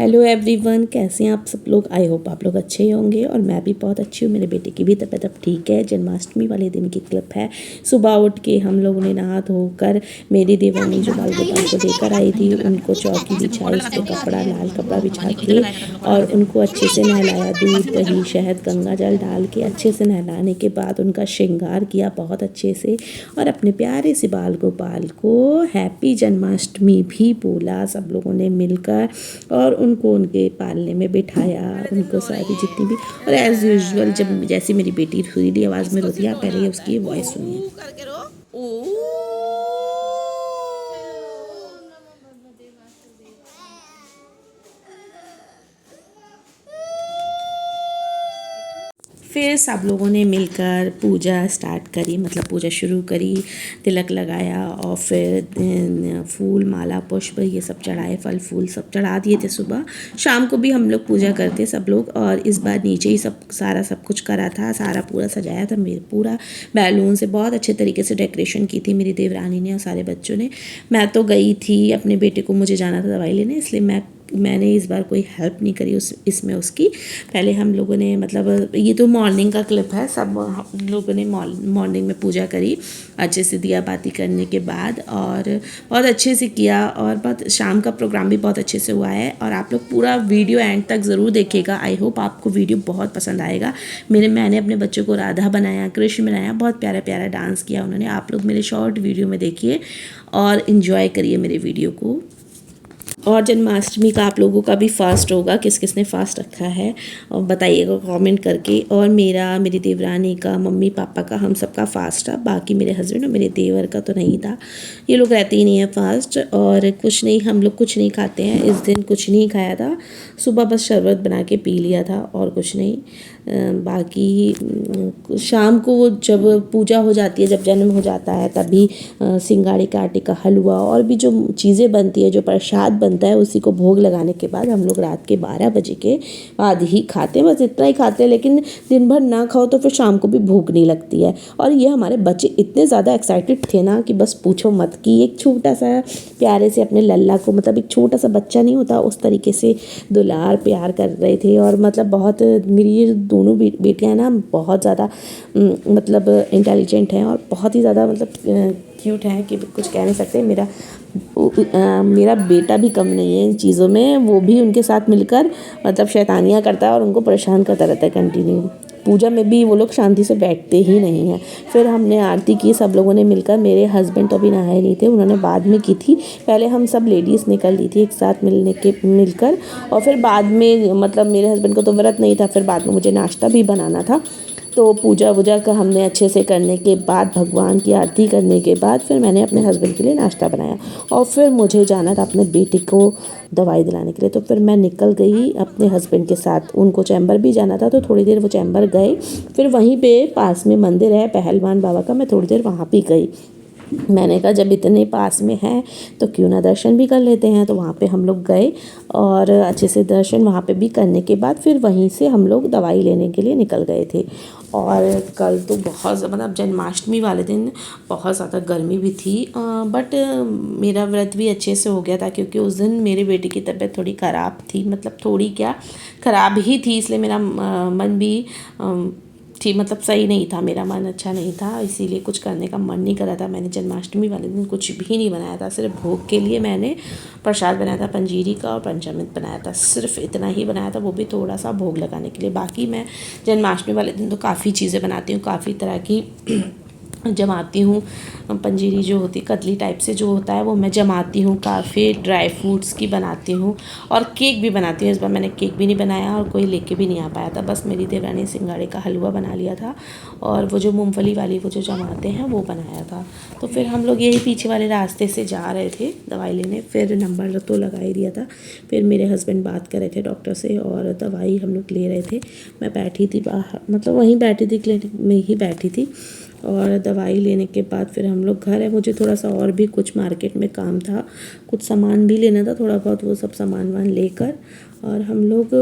Hello everyone, कैसे हैं आप सब लोग। आई होप आप लोग अच्छे ही होंगे और मैं भी बहुत अच्छी हूँ। मेरे बेटे की भी तबीयत अब ठीक है। जन्माष्टमी वाले दिन की क्लिप है। सुबह उठ के हम लोगों ने नहा धोकर मेरी देवरानी जो बाल गोपाल को लेकर आई थी उनको चौकी बिछाई, उस पर कपड़ा लाल कपड़ा बिछा के और उनको अच्छे से नहलाया। दूध दही शहद गंगा जल डाल के अच्छे से नहलाने के बाद उनका श्रृंगार किया बहुत अच्छे से और अपने प्यारे से बाल गोपाल को हैप्पी जन्माष्टमी भी बोला सब लोगों ने मिलकर और उनको उनके पालने में बिठाया। उनको सारी जितनी भी और एज़ यूजुअल जब जैसी मेरी बेटी सुरीली आवाज़ में रोती है, आप पहले उसकी वॉइस सुनिए। फिर सब लोगों ने मिलकर पूजा स्टार्ट करी, मतलब पूजा शुरू करी। तिलक लगाया और फिर फूल माला पुष्प ये सब चढ़ाए, फल फूल सब चढ़ा दिए थे। सुबह शाम को भी हम लोग पूजा करते सब लोग, और इस बार नीचे ही सब कुछ करा था। सारा पूरा सजाया था, मेरे पूरा बैलून से बहुत अच्छे तरीके से डेकोरेशन की थी मेरी देवरानी ने और सारे बच्चों ने। मैं तो गई थी अपने बेटे को, मुझे जाना था दवाई लेने, इसलिए मैंने इस बार कोई हेल्प नहीं करी इसमें उसकी। पहले हम लोगों ने, मतलब ये तो मॉर्निंग का क्लिप है, सब हम लोगों ने मॉर्निंग में पूजा करी अच्छे से दिया बाती करने के बाद, और बहुत अच्छे से किया। और बहुत शाम का प्रोग्राम भी बहुत अच्छे से हुआ है। और आप लोग पूरा वीडियो एंड तक ज़रूर देखिएगा। आई होप आपको वीडियो बहुत पसंद आएगा। मैंने अपने बच्चों को राधा बनाया, कृष्ण बनाया, बहुत प्यारा प्यारा डांस किया उन्होंने। आप लोग मेरे शॉर्ट वीडियो में देखिए और इन्जॉय करिए मेरे वीडियो को। और जन्माष्टमी का आप लोगों का भी फास्ट होगा, किस किस ने फास्ट रखा है और बताइएगा कमेंट करके। और मेरी देवरानी का, मम्मी पापा का, हम सबका फास्ट था। बाकी मेरे हस्बैंड और मेरे देवर का तो नहीं था, ये लोग रहते ही नहीं है फास्ट। और कुछ नहीं, हम लोग कुछ नहीं खाते हैं इस दिन, कुछ नहीं खाया था। सुबह बस शरबत बना के पी लिया था और कुछ नहीं। बाकी शाम को जब पूजा हो जाती है, जब जन्म हो जाता है, तभी सिंगाड़े के आटे का हलवा और भी जो चीज़ें बनती है, जो प्रसाद बनता है, उसी को भोग लगाने के बाद हम लोग रात के 12 बजे के बाद ही खाते हैं। बस इतना ही खाते हैं, लेकिन दिन भर ना खाओ तो फिर शाम को भी भूख नहीं लगती है। और ये हमारे बच्चे इतने ज़्यादा एक्साइटेड थे ना कि बस पूछो मत। कि एक छोटा सा प्यारे से अपने लल्ला को, मतलब एक छोटा सा बच्चा नहीं होता उस तरीके से दुलार प्यार कर रहे थे। और मतलब बहुत, मेरी ये दोनों बेटियां ना बहुत ज़्यादा मतलब इंटेलिजेंट हैं और बहुत ही ज़्यादा मतलब क्यूट हैं कि कुछ कह नहीं सकते। मेरा बेटा भी कम नहीं है इन चीज़ों में, वो भी उनके साथ मिलकर मतलब शैतानियाँ करता है और उनको परेशान करता रहता है कंटिन्यू। पूजा में भी वो लोग शांति से बैठते ही नहीं हैं। फिर हमने आरती की सब लोगों ने मिलकर। मेरे हस्बैंड तो अभी नहाए नहीं थे, उन्होंने बाद में की थी। पहले हम सब लेडीज़ निकल ली थी एक साथ मिलकर, और फिर बाद में, मतलब मेरे हस्बैंड को तो व्रत नहीं था, फिर बाद में मुझे नाश्ता भी बनाना था। तो पूजा वूजा का हमने अच्छे से करने के बाद, भगवान की आरती करने के बाद, फिर मैंने अपने हस्बैंड के लिए नाश्ता बनाया। और फिर मुझे जाना था अपने बेटे को दवाई दिलाने के लिए, तो फिर मैं निकल गई अपने हस्बैंड के साथ। उनको चैम्बर भी जाना था, तो थोड़ी देर वो चैम्बर गए। फिर वहीं पे पास में मंदिर है पहलवान बाबा का, मैं थोड़ी देर वहाँ भी गई। मैंने कहा जब इतने पास में है तो क्यों ना दर्शन भी कर लेते हैं। तो वहाँ पे हम लोग गए और अच्छे से दर्शन वहाँ पे भी करने के बाद फिर वहीं से हम लोग दवाई लेने के लिए निकल गए थे। और कल तो बहुत, मतलब जन्माष्टमी वाले दिन बहुत ज़्यादा गर्मी भी थी, बट मेरा व्रत भी अच्छे से हो गया था, क्योंकि उस दिन मेरे बेटे की तबीयत थोड़ी ख़राब थी, मतलब थोड़ी क्या, ख़राब ही थी। इसलिए मेरा मन भी ठीक, मतलब सही नहीं था, मेरा मन अच्छा नहीं था, इसीलिए कुछ करने का मन नहीं कर रहा था। मैंने जन्माष्टमी वाले दिन कुछ भी नहीं बनाया था, सिर्फ भोग के लिए मैंने प्रसाद बनाया था पंजीरी का और पंचामृत बनाया था, सिर्फ इतना ही बनाया था, वो भी थोड़ा सा भोग लगाने के लिए। बाकी मैं जन्माष्टमी वाले दिन तो काफ़ी चीज़ें बनाती हूँ, काफ़ी तरह की जमाती हूँ। पंजीरी जो होती है कतली टाइप से जो होता है, वो मैं जमाती हूँ। काफ़ी ड्राई फ्रूट्स की बनाती हूँ और केक भी बनाती हूँ। इस बार मैंने केक भी नहीं बनाया और कोई लेके भी नहीं आ पाया था, बस मेरी देवरानी सिंगाड़े का हलवा बना लिया था और वो जो मूंगफली वाली वो जो जमाते हैं वो बनाया था। तो फिर हम लोग यही पीछे वाले रास्ते से जा रहे थे दवाई लेने, फिर नंबर तो लगा ही दिया था। फिर मेरे हस्बैंड बात कर रहे थे डॉक्टर से और दवाई हम लोग ले रहे थे। मैं बैठी थी बाहर, मतलब वहीं बैठी थी, क्लिनिक में ही बैठी थी। और दवाई लेने के बाद फिर हम लोग घर है। मुझे थोड़ा सा और भी कुछ मार्केट में काम था, कुछ सामान भी लेना था थोड़ा बहुत, वो सब सामान वान लेकर और हम लोग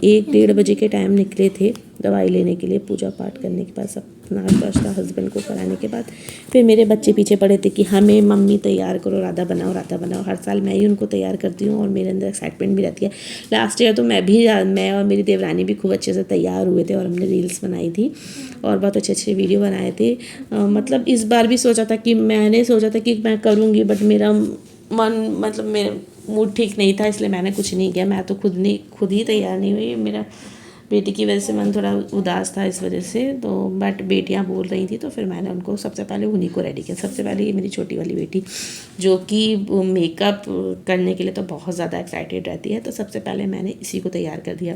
1-1:30 बजे के टाइम निकले थे दवाई लेने के लिए। पूजा पाठ करने के बाद सब नाश्ता वाश्ता हस्बैंड को कराने के बाद फिर मेरे बच्चे पीछे पड़े थे कि हमें मम्मी तैयार करो, राधा बनाओ, राधा बनाओ। हर साल मैं ही उनको तैयार करती हूँ और मेरे अंदर एक्साइटमेंट भी रहती है। लास्ट ईयर तो मैं और मेरी देवरानी भी खूब अच्छे से तैयार हुए थे और हमने रील्स बनाई थी और बहुत अच्छे अच्छे वीडियो बनाए थे। मतलब इस बार भी सोचा था कि मैंने सोचा था कि मैं करूँगी, बट मेरा मन मतलब मेरा मूड ठीक नहीं था, इसलिए मैंने कुछ नहीं किया। मैं तो खुद ही तैयार नहीं हुई। मेरा बेटी की वजह से मन थोड़ा उदास था इस वजह से, तो बट बेटियां बोल रही थी तो फिर मैंने उनको सबसे पहले उन्हीं को रेडी किया। सबसे पहले ये मेरी छोटी वाली बेटी जो कि मेकअप करने के लिए तो बहुत ज़्यादा एक्साइटेड रहती है, तो सबसे पहले मैंने इसी को तैयार कर दिया।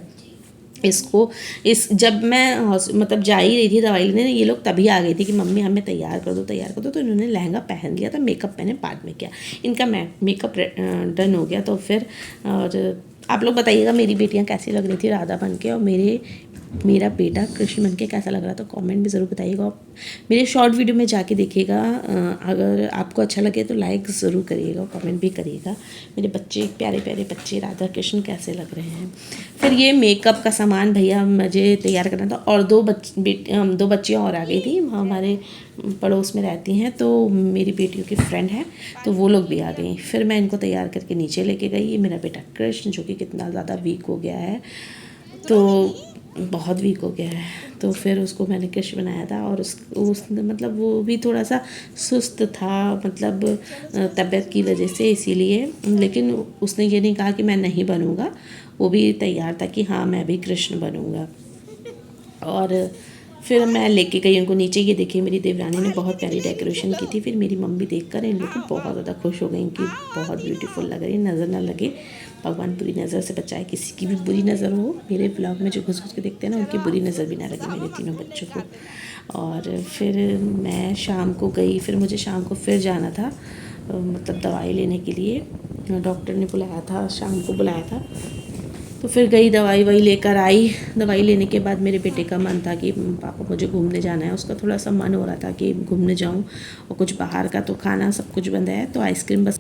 जब मैं मतलब जा ही रही थी दवाई लेने, ये लोग तभी आ गई थी कि मम्मी हमें तैयार कर दो। तो इन्होंने लहंगा पहन लिया था, मेकअप मैंने बाद में किया। इनका मेकअप डन हो गया। तो फिर और आप लोग बताइएगा मेरी बेटियां कैसी लग रही थी राधा बन के, और मेरा बेटा कृष्ण बन के कैसा लग रहा था, कमेंट भी ज़रूर बताइएगा। मेरे शॉर्ट वीडियो में जाके देखिएगा। अगर आपको अच्छा लगे तो लाइक ज़रूर करिएगा, कमेंट भी करिएगा। मेरे बच्चे प्यारे प्यारे बच्चे राधा कृष्ण कैसे लग रहे हैं। फिर ये मेकअप का सामान भैया मुझे तैयार करना था, और दो बच्चियाँ और आ गई थी, हमारे पड़ोस में रहती हैं, तो मेरी बेटियों की फ्रेंड है, तो वो लोग भी आ गई। फिर मैं इनको तैयार करके नीचे लेके गई। ये मेरा बेटा कृष्ण जो कि कितना ज़्यादा वीक हो गया है, तो बहुत वीक हो गया है, तो फिर उसको मैंने कृष्ण बनाया था। और उस मतलब वो भी थोड़ा सा सुस्त था, मतलब तबीयत की वजह से, इसीलिए। लेकिन उसने ये नहीं कहा कि मैं नहीं बनूँगा, वो भी तैयार था कि हाँ मैं भी कृष्ण बनूँगा। और फिर मैं लेके गई उनको नीचे। ये देखिए मेरी देवरानी ने बहुत प्यारी डेकोरेशन की थी। फिर मेरी मम्मी देखकर इन लोग को बहुत ज़्यादा खुश हो गई कि बहुत ब्यूटीफुल लग रही, नज़र ना लगे, भगवान बुरी नज़र से बचाए, किसी की भी बुरी नज़र हो। मेरे ब्लॉग में जो घुस घुस के देखते हैं ना, उनकी बुरी नज़र भी ना लगे मेरे तीनों बच्चों को। और फिर मैं शाम को गई, फिर मुझे शाम को फिर जाना था मतलब दवाई लेने के लिए। डॉक्टर ने बुलाया था, शाम को बुलाया था, तो फिर गई, दवाई वही लेकर आई। दवाई लेने के बाद मेरे बेटे का मन था कि पापा मुझे घूमने जाना है। उसका थोड़ा सा मन हो रहा था कि घूमने जाऊं, और कुछ बाहर का तो खाना सब कुछ बंद है, तो आइसक्रीम बस।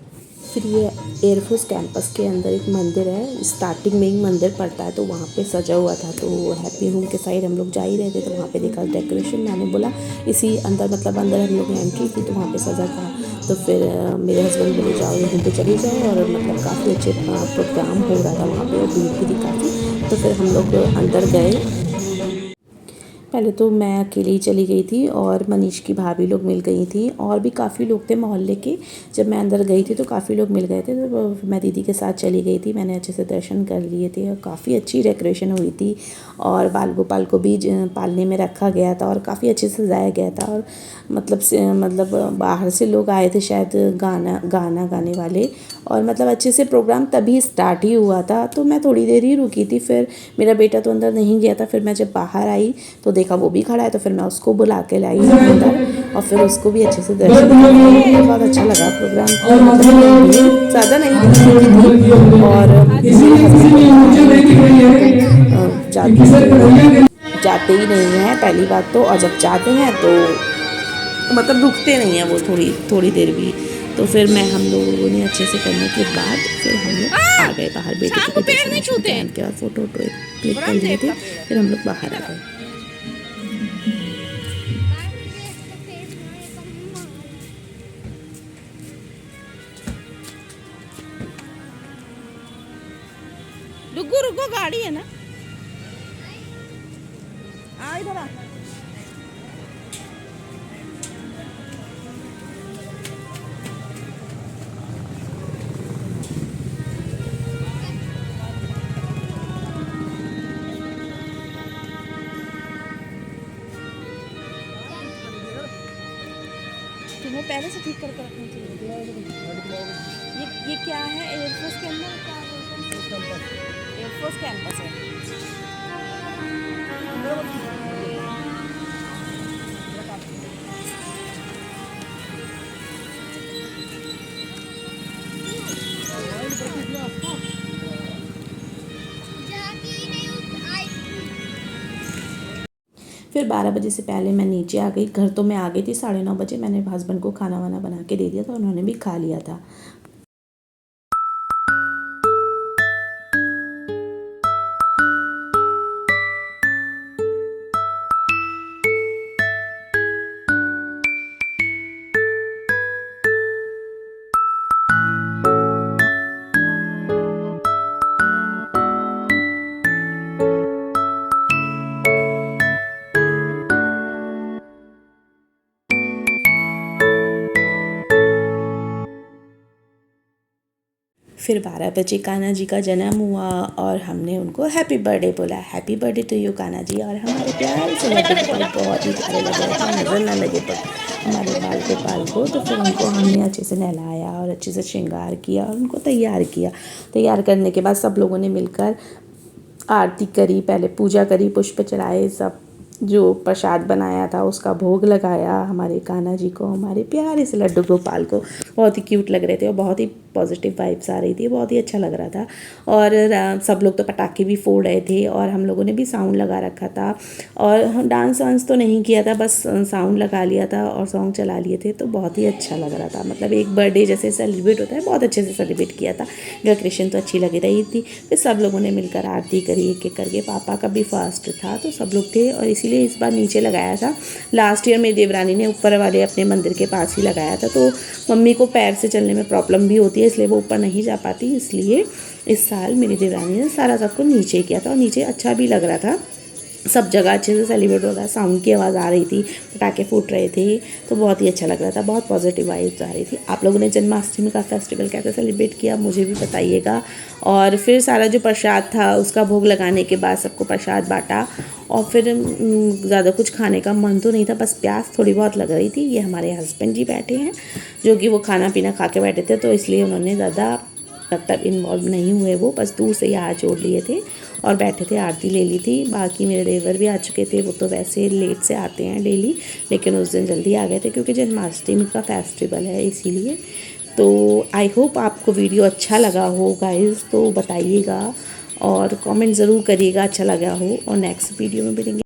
फिर ये एयरफोर्स कैंपस के अंदर एक मंदिर है, स्टार्टिंग में ही मंदिर पड़ता है, तो वहाँ पे सजा हुआ था। तो हैप्पी होम के साइड हम लोग जा ही रहे थे, तो वहाँ पे देखा डेकोरेशन। मैंने बोला इसी अंदर, मतलब अंदर हम लोग ने एंट्री की तो वहाँ पे सजा था। तो फिर मेरे हस्बैंड बोले जाओ यहीं पे चली जाओ, और मतलब काफ़ी अच्छे प्रोग्राम हो रहा था वहाँ पे, और भीड़ भी थी काफ़ी। तो फिर हम लोग अंदर गए। पहले तो मैं अकेली ही चली गई थी, और मनीष की भाभी लोग मिल गई थी, और भी काफ़ी लोग थे मोहल्ले के। जब मैं अंदर गई थी तो काफ़ी लोग मिल गए थे, तो मैं दीदी के साथ चली गई थी। मैंने अच्छे से दर्शन कर लिए थे, और काफ़ी अच्छी डेकोरेशन हुई थी, और बाल गोपाल को भी पालने में रखा गया था, और काफ़ी अच्छे से सजाया गया था। और मतलब बाहर से लोग आए थे शायद गाना गाने वाले, और मतलब अच्छे से प्रोग्राम तभी स्टार्ट ही हुआ था। तो मैं थोड़ी देर ही रुकी थी, फिर मेरा बेटा तो अंदर नहीं गया था। फिर मैं जब बाहर आई तो देखा वो भी खड़ा है, तो फिर मैं उसको बुला के लाई अंदर, और फिर उसको भी अच्छे से दर्शन किया। बहुत अच्छा लगा प्रोग्राम, मतलब भीड़ ज़्यादा नहीं थी, और जाते ही नहीं हैं पहली बात तो, और जब जाते हैं तो मतलब रुकते नहीं हैं वो थोड़ी थोड़ी देर भी। तो फिर हम लोगों ने अच्छे से करने के बाद फिर हम लोग आ गए बाहर। बेटे के दर्शन के बाद फ़ोटो क्लिक कर लिए थे, फिर हम लोग बाहर आ गए। रुको रुको, गाड़ी है ना, आ इधर आ। तुम्हें पहले से ठीक करके रखना चाहिए। ये क्या है, एयरफोर्स के अंदर क्या बोलते हैं, एयरफोर्स कैंपस है। फिर 12 बजे से पहले मैं नीचे आ गई। घर तो मैं आ गई थी 9:30 बजे। मैंने हस्बैंड को खाना वाना बना के दे दिया था, उन्होंने भी खा लिया था। फिर 12 बजे कान्हा जी का जन्म हुआ और हमने उनको हैप्पी बर्थडे बोला, happy birthday to you Kanha ji. और हमारे प्यारे से लड्डू गोपाल बहुत ही प्यारे लग रहे थे, नज़र ना लगे पर हमारे बाल गोपाल को। तो फिर उनको हमने अच्छे से नहलाया और अच्छे से श्रृंगार किया और उनको तैयार किया। तैयार करने के बाद सब लोगों ने मिलकर आरती करी, पहले पूजा करी, पुष्प चढ़ाए, सब जो प्रसाद बनाया था उसका भोग लगाया हमारे कान्हा जी को, हमारे प्यारे से लड्डू गोपाल को। बहुत ही क्यूट लग रहे थे और बहुत ही पॉजिटिव वाइब्स आ रही थी, बहुत ही अच्छा लग रहा था। और सब लोग तो पटाखे भी फोड़ रहे थे और हम लोगों ने भी साउंड लगा रखा था और डांस वांस तो नहीं किया था, बस साउंड लगा लिया था और सॉन्ग चला लिए थे। तो बहुत ही अच्छा लग रहा था, मतलब एक बर्थडे जैसे सेलिब्रेट होता है, बहुत अच्छे से सेलिब्रेट किया था। डेकोरेशन तो अच्छी लग रही थी। फिर सब लोगों ने मिलकर आरती करी एक एक करके। पापा का भी फास्ट था तो सब लोग थे और इसीलिए इस बार नीचे लगाया था। लास्ट ईयर मेरी देवरानी ने ऊपर वाले अपने मंदिर के पास ही लगाया था, तो मम्मी को पैर से चलने में प्रॉब्लम भी होती है इसलिए वो ऊपर नहीं जा पाती, इसलिए इस साल मेरी देवरानी ने सारा सबको नीचे किया था और नीचे अच्छा भी लग रहा था। सब जगह अच्छे से सेलिब्रेट हो रहा था, साउंड की आवाज़ आ रही थी, पटाखे फूट रहे थे, तो बहुत ही अच्छा लग रहा था, बहुत पॉजिटिव वाइब्स आ रही थी। आप लोगों ने जन्माष्टमी का फेस्टिवल कैसे सेलिब्रेट किया मुझे भी बताइएगा। और फिर सारा जो प्रसाद था उसका भोग लगाने के बाद सबको प्रसाद बांटा और फिर ज़्यादा कुछ खाने का मन तो नहीं था, बस प्यास थोड़ी बहुत लग रही थी। ये हमारे हस्बैंड जी बैठे हैं जो कि वो खाना पीना खा के बैठे थे, तो इसलिए उन्होंने ज़्यादा मतलब इन्वॉल्व नहीं हुए, वो बस दूर से ही हाथ जोड़ लिए थे और बैठे थे, आरती ले ली थी। बाकी मेरे देवर भी आ चुके थे, वो तो वैसे लेट से आते हैं डेली, लेकिन उस दिन जल्दी आ गए थे क्योंकि जन्माष्टमी का फेस्टिवल है इसीलिए। तो आई होप आपको वीडियो अच्छा लगा हो गाइस, तो बताइएगा और कमेंट ज़रूर करिएगा अच्छा लगा हो और नेक्स्ट वीडियो में मिलेंगे।